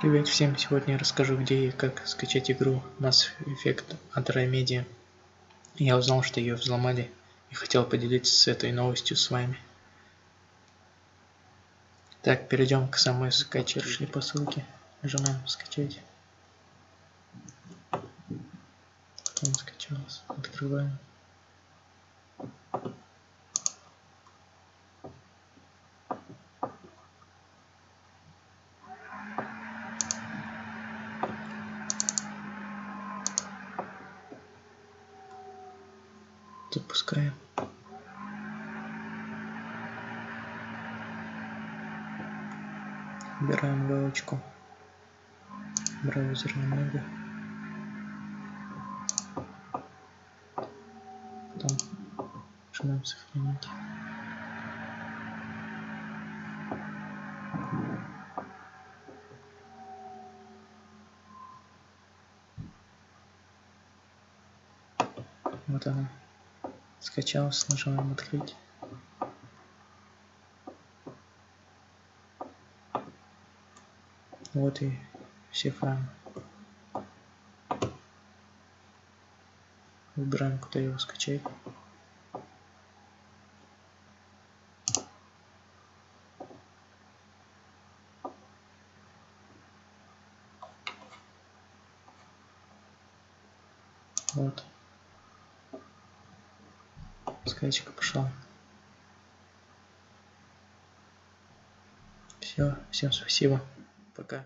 Привет всем! Сегодня я расскажу, где и как скачать игру Mass Effect Andromeda. Я узнал, что ее взломали и хотел поделиться с этой новостью с вами. Так, перейдем к самой скачившей по ссылке. Нажимаем скачать. Он скачался. Открываем. Запускаем. Убираем галочку. Браузер немного. Потом нажимаем сохранить. Вот она. Скачалась. Нажимаем открыть. Вот и все файлы. Выбираем, куда его скачать. Вот. Скачка пошла. Все, всем спасибо. Пока.